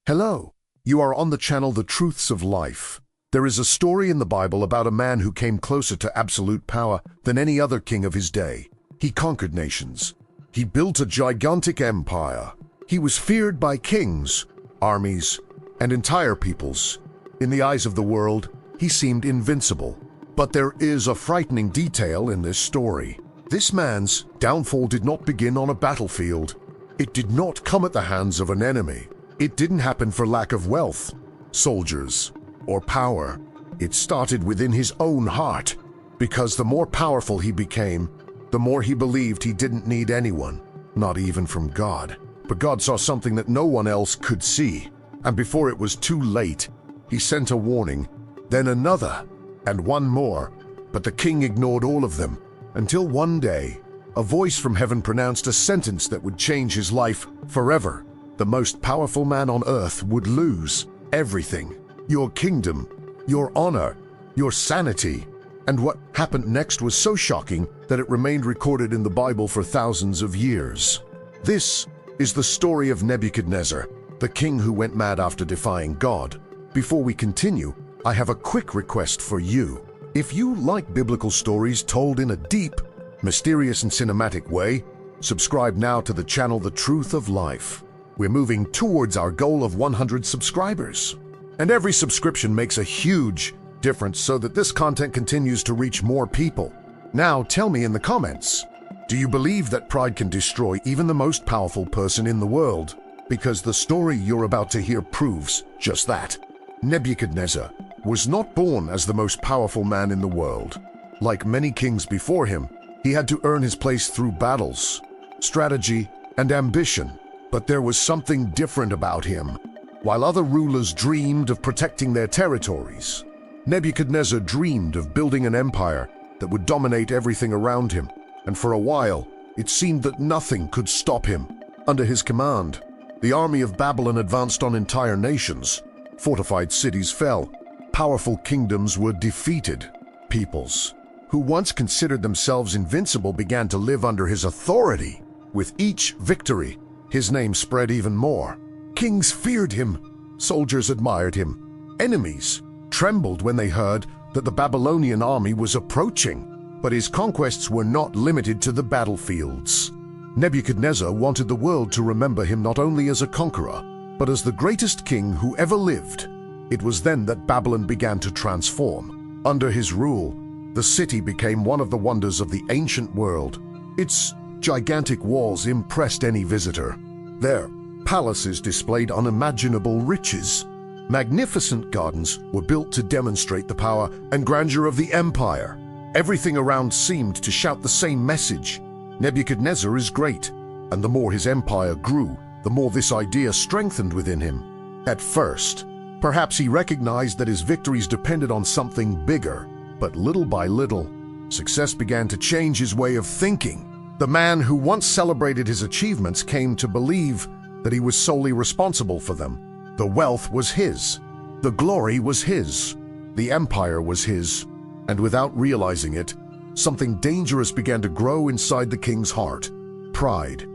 Hello, you are on the channel The Truths of Life. There is a story in the Bible about a man who came closer to absolute power than any other king of his day. He conquered nations. He built a gigantic empire. He was feared by kings, armies, and entire peoples. In the eyes of the world, he seemed invincible. But there is a frightening detail in this story. This man's downfall did not begin on a battlefield. It did not come at the hands of an enemy. It didn't happen for lack of wealth, soldiers, or power. It started within his own heart, because the more powerful he became, the more he believed he didn't need anyone, not even from God. But God saw something that no one else could see, and before it was too late, he sent a warning, then another, and one more. But the king ignored all of them, until one day, a voice from heaven pronounced a sentence that would change his life forever. The most powerful man on earth would lose everything: your kingdom, your honor, your sanity. And what happened next was so shocking that it remained recorded in the Bible for thousands of years. This is the story of Nebuchadnezzar, the king who went mad after defying God. Before we continue, I have a quick request for you. If you like biblical stories told in a deep, mysterious, and cinematic way, subscribe now to the channel The Truth of Life. We're moving towards our goal of 100 subscribers. And every subscription makes a huge difference so that this content continues to reach more people. Now tell me in the comments, do you believe that pride can destroy even the most powerful person in the world? Because the story you're about to hear proves just that. Nebuchadnezzar was not born as the most powerful man in the world. Like many kings before him, he had to earn his place through battles, strategy, and ambition. But there was something different about him. While other rulers dreamed of protecting their territories, Nebuchadnezzar dreamed of building an empire that would dominate everything around him. And for a while, it seemed that nothing could stop him. Under his command, the army of Babylon advanced on entire nations. Fortified cities fell. Powerful kingdoms were defeated. Peoples who once considered themselves invincible began to live under his authority. With each victory, his name spread even more. Kings feared him. Soldiers admired him. Enemies trembled when they heard that the Babylonian army was approaching. But his conquests were not limited to the battlefields. Nebuchadnezzar wanted the world to remember him not only as a conqueror, but as the greatest king who ever lived. It was then that Babylon began to transform. Under his rule, the city became one of the wonders of the ancient world. Its gigantic walls impressed any visitor. Their palaces displayed unimaginable riches. Magnificent gardens were built to demonstrate the power and grandeur of the empire. Everything around seemed to shout the same message: Nebuchadnezzar is great. And the more his empire grew, the more this idea strengthened within him. At first, perhaps he recognized that his victories depended on something bigger. But little by little, success began to change his way of thinking. The man who once celebrated his achievements came to believe that he was solely responsible for them. The wealth was his. The glory was his. The empire was his. And without realizing it, something dangerous began to grow inside the king's heart. Pride.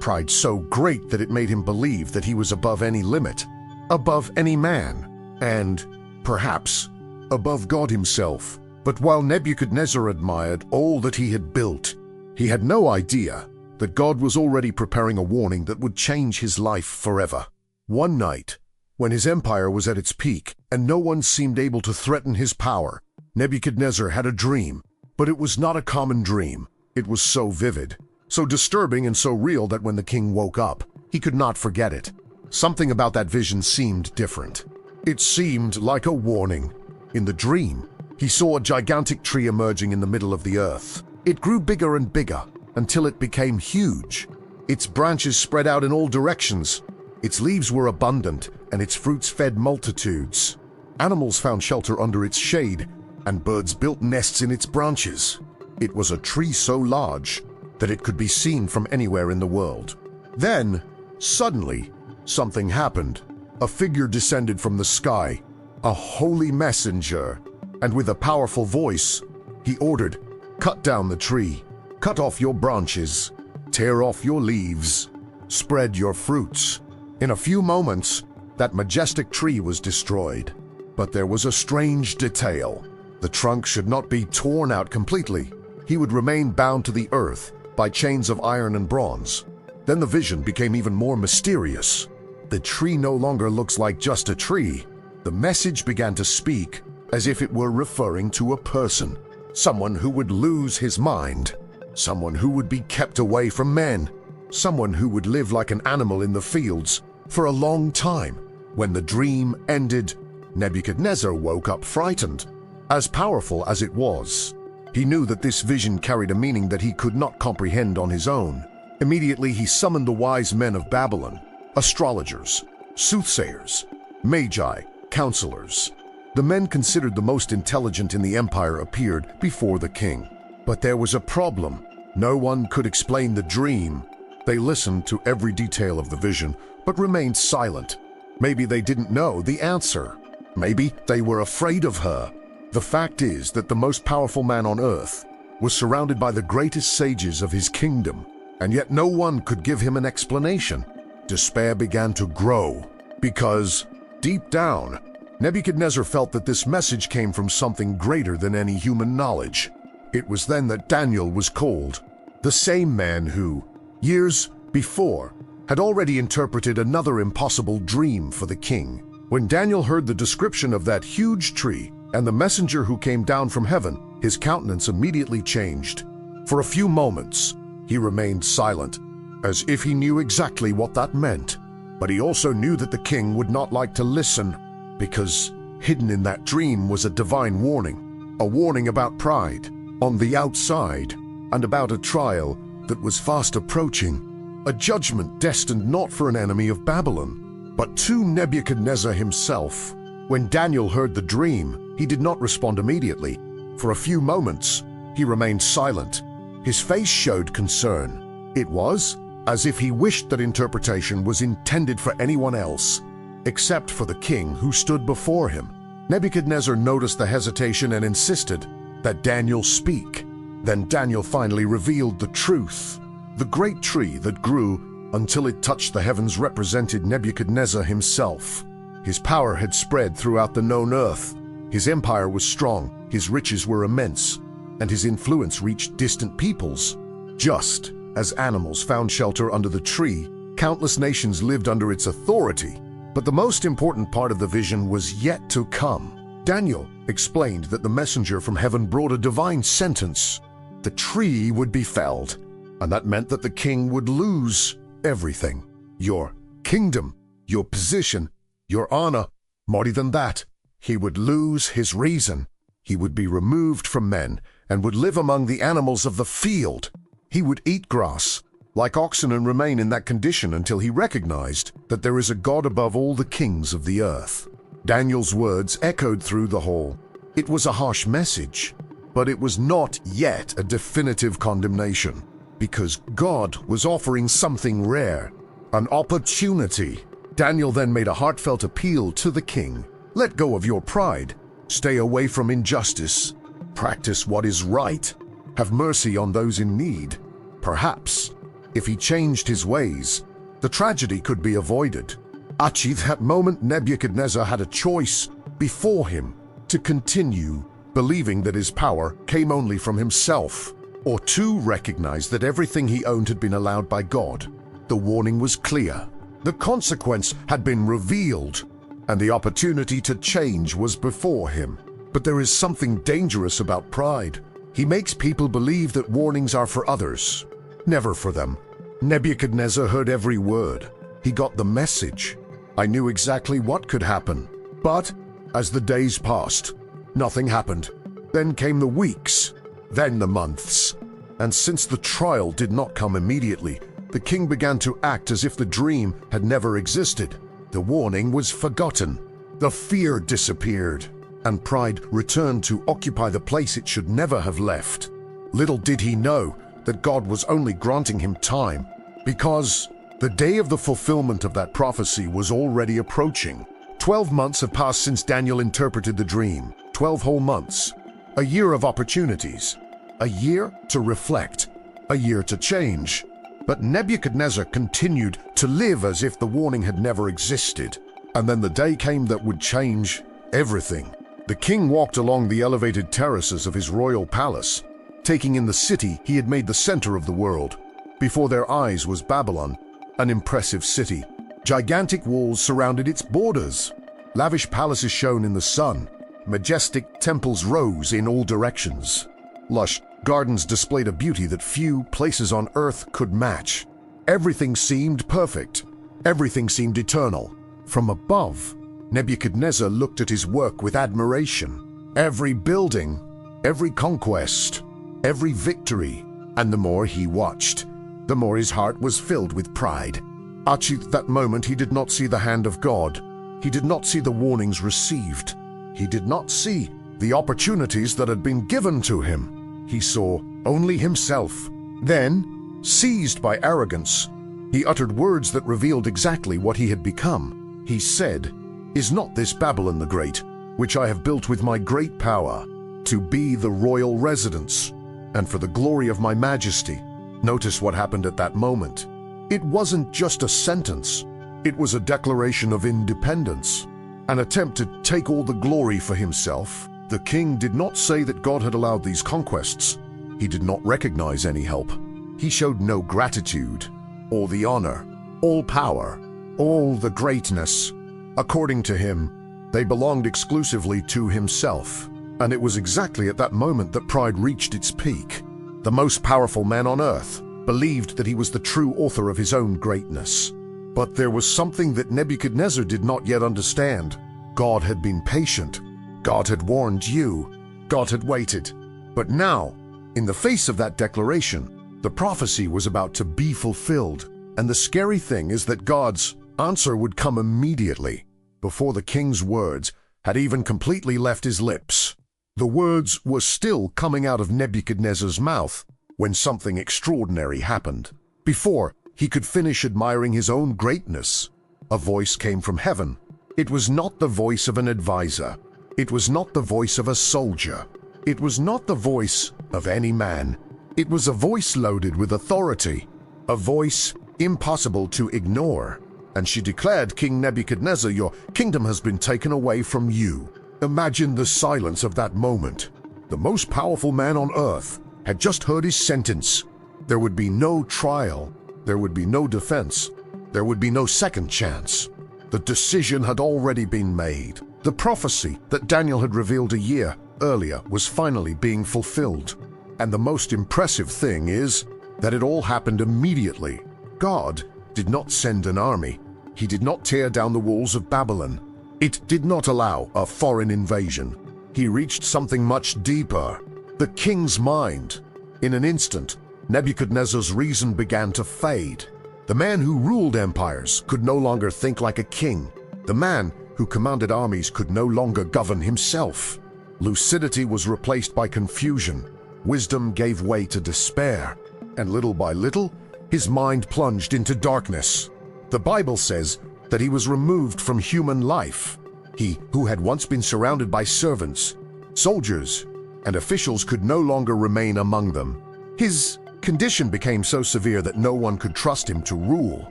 Pride so great that it made him believe that he was above any limit, above any man, and, perhaps, above God himself. But while Nebuchadnezzar admired all that he had built, he had no idea that God was already preparing a warning that would change his life forever. One night, when his empire was at its peak and no one seemed able to threaten his power, Nebuchadnezzar had a dream. But it was not a common dream. It was so vivid, so disturbing, and so real that when the king woke up, he could not forget it. Something about that vision seemed different. It seemed like a warning. In the dream, he saw a gigantic tree emerging in the middle of the earth. It grew bigger and bigger until it became huge. Its branches spread out in all directions. Its leaves were abundant, and its fruits fed multitudes. Animals found shelter under its shade, and birds built nests in its branches. It was a tree so large that it could be seen from anywhere in the world. Then, suddenly, something happened. A figure descended from the sky, a holy messenger, and with a powerful voice, he ordered, "Cut down the tree, cut off your branches, tear off your leaves, spread your fruits, In a few moments, that majestic tree was destroyed. But there was a strange detail. The trunk should not be torn out completely. He would remain bound to the earth by chains of iron and bronze. Then the vision became even more mysterious. The tree no longer looks like just a tree. The message began to speak as if it were referring to a person, someone who would lose his mind, someone who would be kept away from men, someone who would live like an animal in the fields for a long time. When the dream ended, Nebuchadnezzar woke up frightened. As powerful as it was, he knew that this vision carried a meaning that he could not comprehend on his own. Immediately he summoned the wise men of Babylon, astrologers, soothsayers, magi, counselors. The men considered the most intelligent in the empire appeared before the king. But there was a problem. No one could explain the dream. They listened to every detail of the vision, but remained silent. Maybe they didn't know the answer. Maybe they were afraid of her. The fact is that the most powerful man on earth was surrounded by the greatest sages of his kingdom, and yet no one could give him an explanation. Despair began to grow, because, deep down, Nebuchadnezzar felt that this message came from something greater than any human knowledge. It was then that Daniel was called, the same man who, years before, had already interpreted another impossible dream for the king. When Daniel heard the description of that huge tree and the messenger who came down from heaven, his countenance immediately changed. For a few moments, he remained silent, as if he knew exactly what that meant. But he also knew that the king would not like to listen, because hidden in that dream was a divine warning, a warning about pride on the outside, and about a trial that was fast approaching, a judgment destined not for an enemy of Babylon, but to Nebuchadnezzar himself. When Daniel heard the dream, he did not respond immediately. For a few moments, he remained silent. His face showed concern. It was as if he wished that interpretation was intended for anyone else, except for the king who stood before him. Nebuchadnezzar noticed the hesitation and insisted that Daniel speak. Then Daniel finally revealed the truth. The great tree that grew until it touched the heavens represented Nebuchadnezzar himself. His power had spread throughout the known earth. His empire was strong, his riches were immense, and his influence reached distant peoples. Just as animals found shelter under the tree, countless nations lived under its authority. But the most important part of the vision was yet to come. Daniel explained that the messenger from heaven brought a divine sentence. The tree would be felled, and that meant that the king would lose everything. Your kingdom, your position, your honor. More than that, he would lose his reason. He would be removed from men and would live among the animals of the field. He would eat grass like oxen and remain in that condition until he recognized that there is a God above all the kings of the earth. Daniel's words echoed through the hall. It was a harsh message, but it was not yet a definitive condemnation, because God was offering something rare, an opportunity. Daniel then made a heartfelt appeal to the king. Let go of your pride. Stay away from injustice. Practice what is right. Have mercy on those in need. Perhaps, if he changed his ways, the tragedy could be avoided. At that moment, Nebuchadnezzar had a choice before him: to continue believing that his power came only from himself, or to recognize that everything he owned had been allowed by God. The warning was clear. The consequence had been revealed, and the opportunity to change was before him. But there is something dangerous about pride. He makes people believe that warnings are for others, never for them. Nebuchadnezzar heard every word. He got the message. I knew exactly what could happen. But as the days passed, nothing happened. Then came the weeks, then the months. And since the trial did not come immediately, the king began to act as if the dream had never existed. The warning was forgotten. The fear disappeared, and pride returned to occupy the place it should never have left. Little did he know that God was only granting him time, because the day of the fulfillment of that prophecy was already approaching. 12 months have passed since Daniel interpreted the dream. 12 whole months. A year of opportunities. A year to reflect. A year to change. But Nebuchadnezzar continued to live as if the warning had never existed. And then the day came that would change everything. The king walked along the elevated terraces of his royal palace, taking in the city he had made the center of the world. Before their eyes was Babylon, an impressive city. Gigantic walls surrounded its borders. Lavish palaces shone in the sun. Majestic temples rose in all directions. Lush gardens displayed a beauty that few places on earth could match. Everything seemed perfect. Everything seemed eternal. From above, Nebuchadnezzar looked at his work with admiration. Every building, every conquest, every victory, and the more he watched, the more his heart was filled with pride. At that moment, he did not see the hand of God. He did not see the warnings received. He did not see the opportunities that had been given to him. He saw only himself. Then, seized by arrogance, he uttered words that revealed exactly what he had become. He said, "Is not this Babylon the Great, which I have built with my great power, to be the royal residence, and for the glory of my majesty?" Notice what happened at that moment. It wasn't just a sentence. It was a declaration of independence, an attempt to take all the glory for himself. The king did not say that God had allowed these conquests. He did not recognize any help. He showed no gratitude. All the honor, all power, all the greatness. According to him, they belonged exclusively to himself. And it was exactly at that moment that pride reached its peak. The most powerful man on earth believed that he was the true author of his own greatness. But there was something that Nebuchadnezzar did not yet understand. God had been patient. God had warned you. God had waited. But now, in the face of that declaration, the prophecy was about to be fulfilled. And the scary thing is that God's answer would come immediately, before the king's words had even completely left his lips. The words were still coming out of Nebuchadnezzar's mouth when something extraordinary happened. Before he could finish admiring his own greatness, a voice came from heaven. It was not the voice of an advisor. It was not the voice of a soldier. It was not the voice of any man. It was a voice loaded with authority, a voice impossible to ignore. And she declared, "King Nebuchadnezzar, your kingdom has been taken away from you." Imagine the silence of that moment. The most powerful man on earth had just heard his sentence. There would be no trial. There would be no defense. There would be no second chance. The decision had already been made. The prophecy that Daniel had revealed a year earlier was finally being fulfilled. And the most impressive thing is that it all happened immediately. God did not send an army. He did not tear down the walls of Babylon. It did not allow a foreign invasion. He reached something much deeper, the king's mind. In an instant, Nebuchadnezzar's reason began to fade. The man who ruled empires could no longer think like a king. The man who commanded armies could no longer govern himself. Lucidity was replaced by confusion. Wisdom gave way to despair. And little by little, his mind plunged into darkness. The Bible says that he was removed from human life. He who had once been surrounded by servants, soldiers, and officials could no longer remain among them. His condition became so severe that no one could trust him to rule.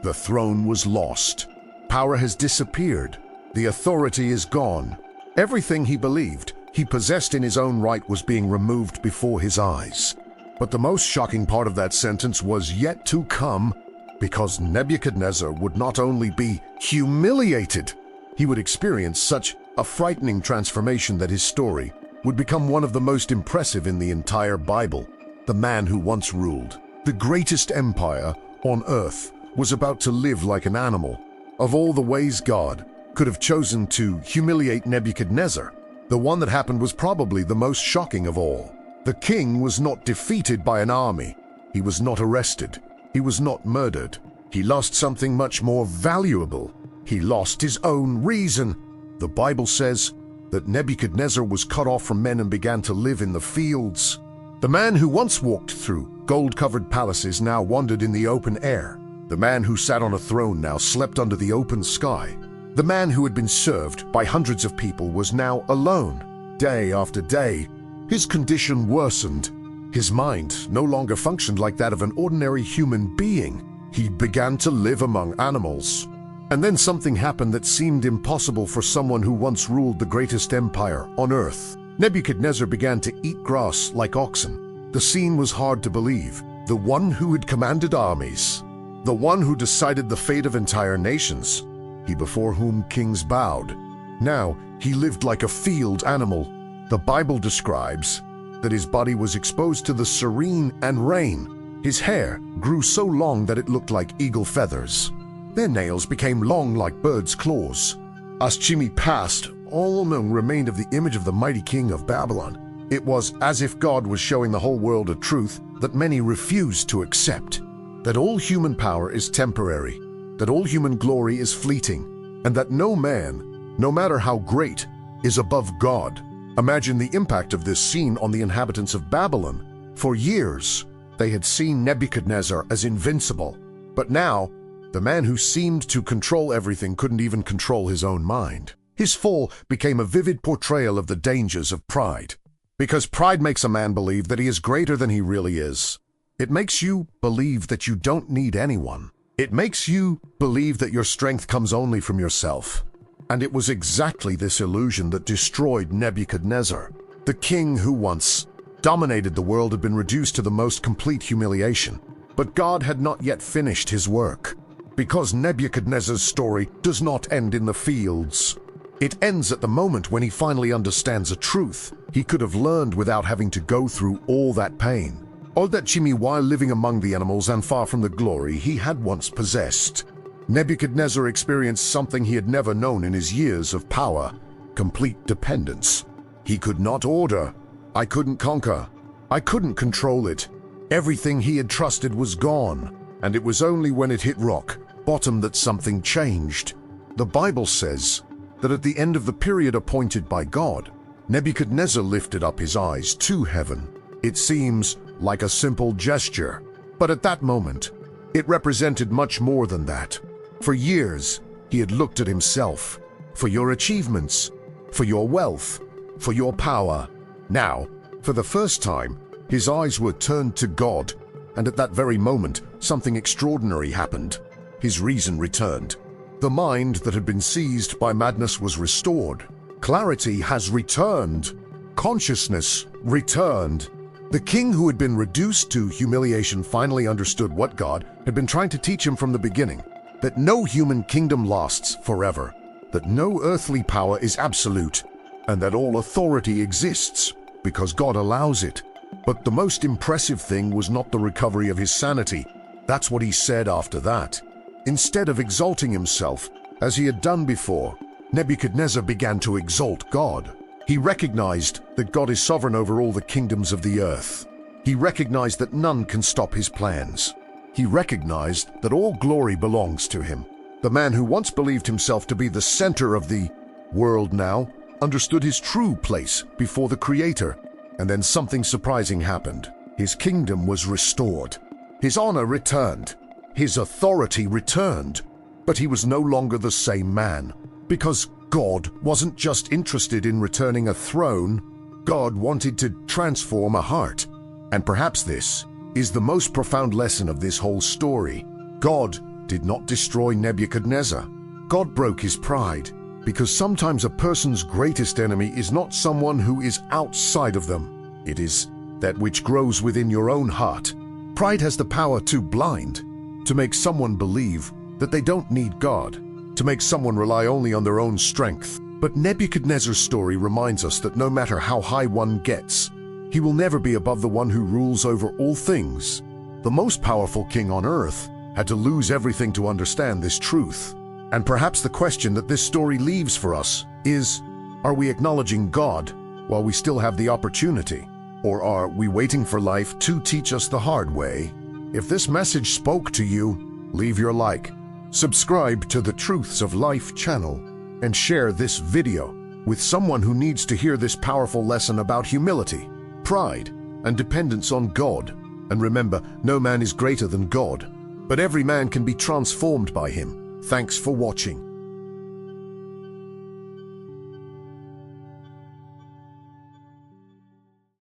The throne was lost. Power has disappeared. The authority is gone. Everything he believed he possessed in his own right was being removed before his eyes. But the most shocking part of that sentence was yet to come, because Nebuchadnezzar would not only be humiliated, he would experience such a frightening transformation that his story would become one of the most impressive in the entire Bible. The man who once ruled the greatest empire on earth was about to live like an animal. Of all the ways God could have chosen to humiliate Nebuchadnezzar, the one that happened was probably the most shocking of all. The king was not defeated by an army. He was not arrested. He was not murdered. He lost something much more valuable. He lost his own reason. The Bible says that Nebuchadnezzar was cut off from men and began to live in the fields. The man who once walked through gold-covered palaces now wandered in the open air. The man who sat on a throne now slept under the open sky. The man who had been served by hundreds of people was now alone. Day after day, his condition worsened. His mind no longer functioned like that of an ordinary human being. He began to live among animals. And then something happened that seemed impossible for someone who once ruled the greatest empire on earth. Nebuchadnezzar began to eat grass like oxen. The scene was hard to believe. The one who had commanded armies, the one who decided the fate of entire nations, he before whom kings bowed. Now he lived like a field animal. The Bible describes that his body was exposed to the serene and rain. His hair grew so long that it looked like eagle feathers. Their nails became long like birds' claws. As Jimmy passed, all remained of the image of the mighty king of Babylon. It was as if God was showing the whole world a truth that many refused to accept. That all human power is temporary, that all human glory is fleeting, and that no man, no matter how great, is above God. Imagine the impact of this scene on the inhabitants of Babylon. For years, they had seen Nebuchadnezzar as invincible, but now, the man who seemed to control everything couldn't even control his own mind. His fall became a vivid portrayal of the dangers of pride. Because pride makes a man believe that he is greater than he really is. It makes you believe that you don't need anyone. It makes you believe that your strength comes only from yourself. And it was exactly this illusion that destroyed Nebuchadnezzar. The king who once dominated the world had been reduced to the most complete humiliation. But God had not yet finished his work. Because Nebuchadnezzar's story does not end in the fields. It ends at the moment when he finally understands a truth he could have learned without having to go through all that pain. All that Jimmy, while living among the animals and far from the glory he had once possessed. Nebuchadnezzar experienced something he had never known in his years of power: complete dependence. He could not order. I couldn't conquer. I couldn't control it. Everything he had trusted was gone, and it was only when it hit rock bottom that something changed. The Bible says that at the end of the period appointed by God, Nebuchadnezzar lifted up his eyes to heaven. It seems like a simple gesture, but at that moment, it represented much more than that. For years, he had looked at himself, for your achievements, for your wealth, for your power. Now, for the first time, his eyes were turned to God, and at that very moment, something extraordinary happened. His reason returned. The mind that had been seized by madness was restored. Clarity has returned. Consciousness returned. The king who had been reduced to humiliation finally understood what God had been trying to teach him from the beginning, that no human kingdom lasts forever, that no earthly power is absolute, and that all authority exists because God allows it. But the most impressive thing was not the recovery of his sanity. That's what he said after that. Instead of exalting himself, as he had done before, Nebuchadnezzar began to exalt God. He recognized that God is sovereign over all the kingdoms of the earth. He recognized that none can stop his plans. He recognized that all glory belongs to him. The man who once believed himself to be the center of the world now understood his true place before the Creator. And then something surprising happened. His kingdom was restored. His honor returned. His authority returned. But he was no longer the same man. Because God wasn't just interested in returning a throne. God wanted to transform a heart. And perhaps this is the most profound lesson of this whole story. God did not destroy Nebuchadnezzar. God broke his pride. Because sometimes a person's greatest enemy is not someone who is outside of them. It is that which grows within your own heart. Pride has the power to blind, to make someone believe that they don't need God, to make someone rely only on their own strength. But Nebuchadnezzar's story reminds us that no matter how high one gets, he will never be above the one who rules over all things. The most powerful king on earth had to lose everything to understand this truth. And perhaps the question that this story leaves for us is, are we acknowledging God while we still have the opportunity? Or are we waiting for life to teach us the hard way? If this message spoke to you, leave your like, subscribe to the Truths of Life channel, and share this video with someone who needs to hear this powerful lesson about humility, pride, and dependence on God. And remember, no man is greater than God, but every man can be transformed by him. Thanks for watching.